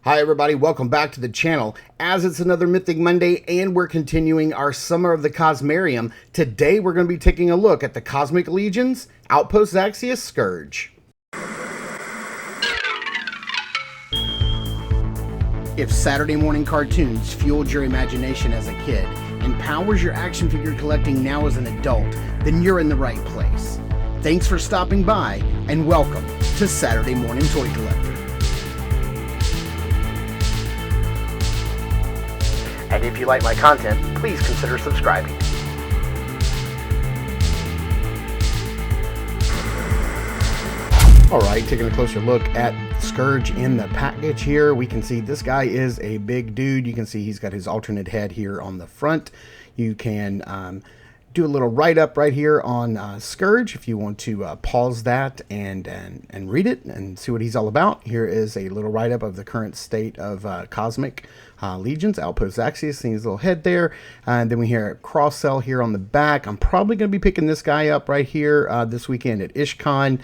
Hi everybody, welcome back to the channel. As it's another Mythic Monday and we're continuing our Summer of the Cosmarium, today we're going to be taking a look at the Cosmic Legion's Outpost Zaxxius Sskur'ge. If Saturday morning cartoons fueled your imagination as a kid and powers your action figure collecting now as an adult, then you're in the right place. Thanks for stopping by and welcome to Saturday Morning Toy Collector. And if you like my content, please consider subscribing. Alright, taking a closer look at Scourge in the package here. We can see this guy is a big dude. You can see he's got his alternate head here on the front. You can do a little write-up right here on Scourge if you want to pause that and read it and see what he's all about. Here is a little write-up of the current state of Cosmic Legions, Outpost Zaxxius, seeing his little head there. And then we hear a cross-sell here on the back. I'm probably going to be picking this guy up right here this weekend at IshCon.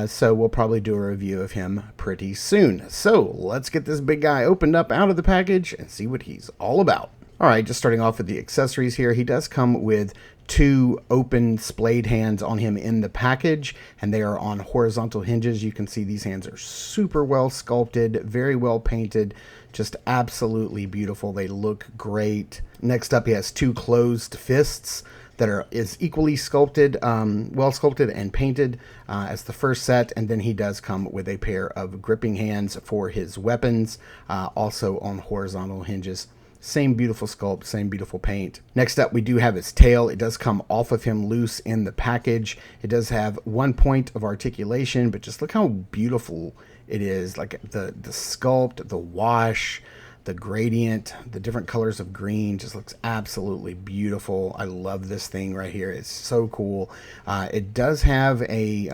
So we'll probably do a review of him pretty soon. So let's get this big guy opened up out of the package and see what he's all about. All right, just starting off with the accessories here. He does come with two open splayed hands on him in the package, and they are on horizontal hinges. You can see these hands are super well sculpted, very well painted, just absolutely beautiful. They look great. Next up, he has two closed fists that is equally sculpted, well sculpted and painted as the first set, and then he does come with a pair of gripping hands for his weapons, also on horizontal hinges. Same beautiful sculpt, same beautiful paint. Next up, we do have his tail. It does come off of him loose in the package. It does have 1 point of articulation, but just look how beautiful it is. Like the sculpt, the wash, the gradient, the different colors of green just looks absolutely beautiful. I love this thing right here. It's so cool. It does have a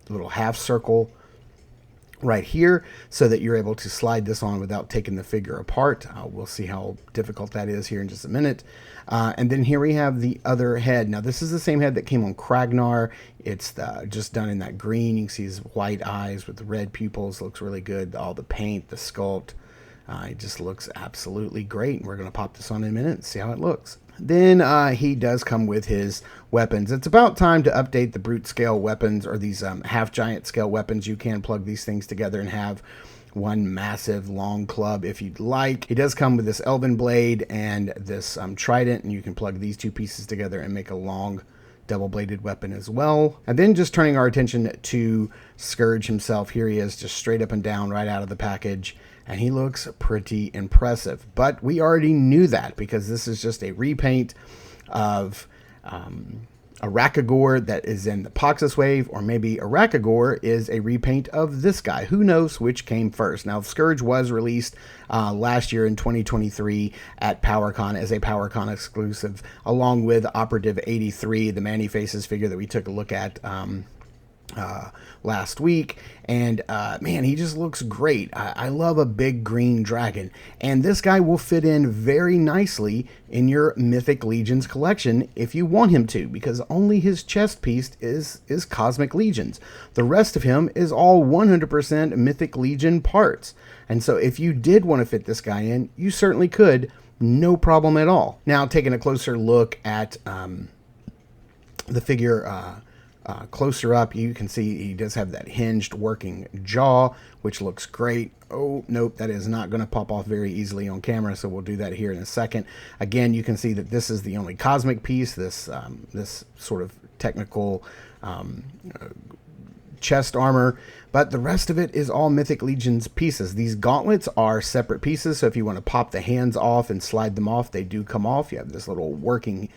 little half circle right here so that you're able to slide this on without taking the figure apart. We'll see how difficult that is here in just a minute. And then here we have the other head. Now this is the same head that came on Kragnar. It's just done in that green. You can see his white eyes with the red pupils. Looks really good. All the paint, the sculpt. It just looks absolutely great. We're going to pop this on in a minute and see how it looks. Then he does come with his weapons. It's about time to update the brute scale weapons, or these half giant scale weapons. You can plug these things together and have one massive long club if you'd like. He does come with this elven blade and this trident, and you can plug these two pieces together and make a long double-bladed weapon as well. And then just turning our attention to Scourge himself. Here he is, just straight up and down right out of the package. And he looks pretty impressive. But we already knew that because this is just a repaint of Arakagor that is in the Poxus wave, or maybe Arakagor is a repaint of this guy. Who knows which came first? Now, Scourge was released last year in 2023 at PowerCon as a PowerCon exclusive, along with Operative 83, the Many-Faces figure that we took a look at last week. And man, he just looks great. I love a big green dragon, and this guy will fit in very nicely in your Mythic Legions collection if you want him to, because only his chest piece is Cosmic Legions. The rest of him is all 100% Mythic Legion parts. And so if you did want to fit this guy in, you certainly could, no problem at all. Now, taking a closer look at the figure closer up, you can see he does have that hinged working jaw, which looks great. Oh, nope, that is not going to pop off very easily on camera, so we'll do that here in a second. Again, you can see that this is the only cosmic piece, this sort of technical chest armor, but the rest of it is all Mythic Legions pieces. These gauntlets are separate pieces, so if you want to pop the hands off and slide them off, they do come off. You have this little working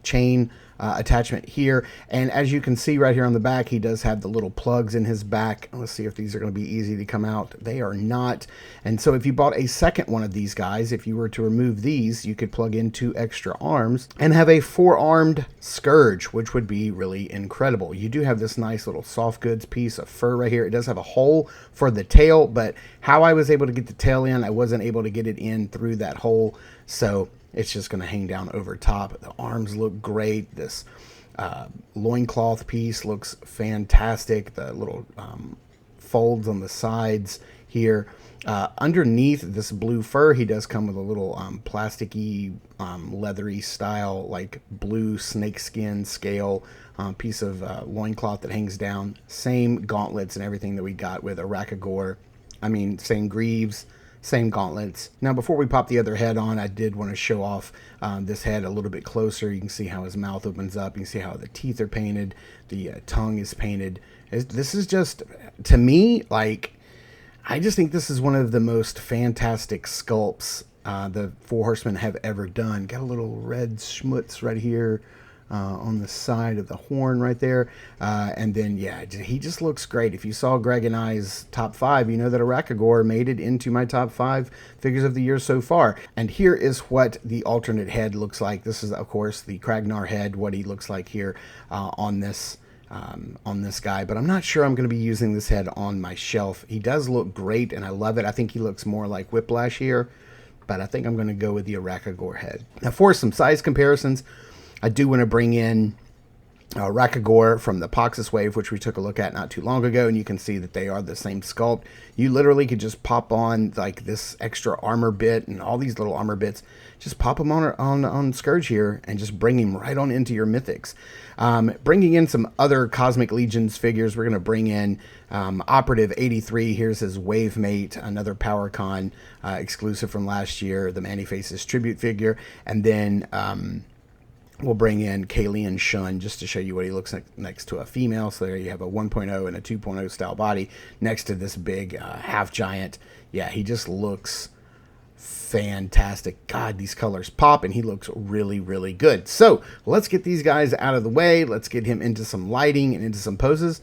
chain attachment here, and as you can see right here on the back, he does have the little plugs in his back. Let's see if these are going to be easy to come out. They are not. And so if you bought a second one of these guys, if you were to remove these, you could plug in 2 extra arms and have a 4-armed Scourge, which would be really incredible. You do have this nice little soft goods piece of fur right here. It does have a hole for the tail, but how I was able to get the tail in, I wasn't able to get it in through that hole, so it's just going to hang down over top. The arms look great. This loincloth piece looks fantastic. The little folds on the sides here Underneath this blue fur, he does come with a little plasticky, leathery style, like blue snakeskin scale piece of loincloth that hangs down. Same gauntlets and everything that we got with Arachagor. I mean, same greaves, same gauntlets. Now, before we pop the other head on, I did want to show off this head a little bit closer. You can see how his mouth opens up. You can see how the teeth are painted. The tongue is painted. This is just, to me, like, I just think this is one of the most fantastic sculpts the Four Horsemen have ever done. Got a little red schmutz right here on the side of the horn right there. And then, yeah, he just looks great. If you saw Greg and I's top 5, you know that Arachagor made it into my top 5 figures of the year so far. And here is what the alternate head looks like. This is, of course, the Kragnar head, what he looks like here on this guy, but I'm not sure I'm going to be using this head on my shelf. He does look great, and I love it. I think he looks more like Whiplash here, but I think I'm going to go with the Arachagor head. Now, for some size comparisons, I do want to bring in Arachagor from the Poxus wave, which we took a look at not too long ago, and you can see that they are the same sculpt. You literally could just pop on like this extra armor bit and all these little armor bits, just pop them on Scourge here and just bring him right on into your mythics. Bringing in some other Cosmic Legions figures, we're going to bring in Operative 83. Here's his Wave Mate, another PowerCon exclusive from last year, the Manifaces tribute figure, and then we'll bring in Kalian Shun just to show you what he looks like next to a female. So there you have a 1.0 and a 2.0 style body next to this big half giant. Yeah, he just looks fantastic. God, these colors pop, and he looks really, really good. So let's get these guys out of the way. Let's get him into some lighting and into some poses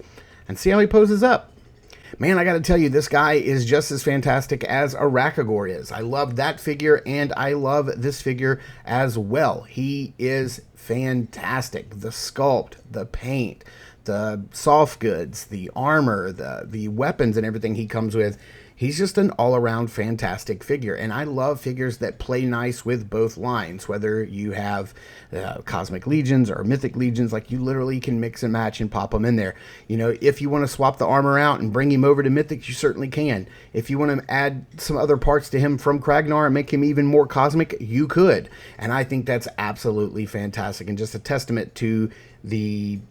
and see how he poses up. Man, I got to tell you, this guy is just as fantastic as Arachagor is. I love that figure, and I love this figure as well. He is fantastic. The sculpt, the paint, the soft goods, the armor, the weapons and everything he comes with. He's just an all-around fantastic figure, and I love figures that play nice with both lines, whether you have Cosmic Legions or Mythic Legions. Like, you literally can mix and match and pop them in there. You know, if you want to swap the armor out and bring him over to Mythics, you certainly can. If you want to add some other parts to him from Kragnar and make him even more cosmic, you could. And I think that's absolutely fantastic and just a testament to the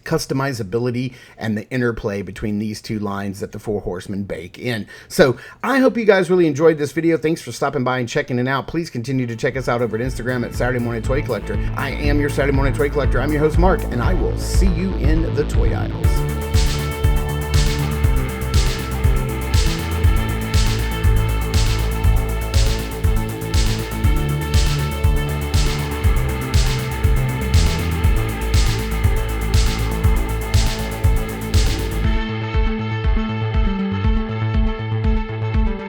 customizability and the interplay between these two lines that the Four Horsemen bake in. So I hope you guys really enjoyed this video. Thanks for stopping by and checking it out. Please continue to check us out over at Instagram at Saturday Morning Toy Collector. I am your Saturday Morning Toy Collector. I'm your host, Mark, and I will see you in the toy aisles.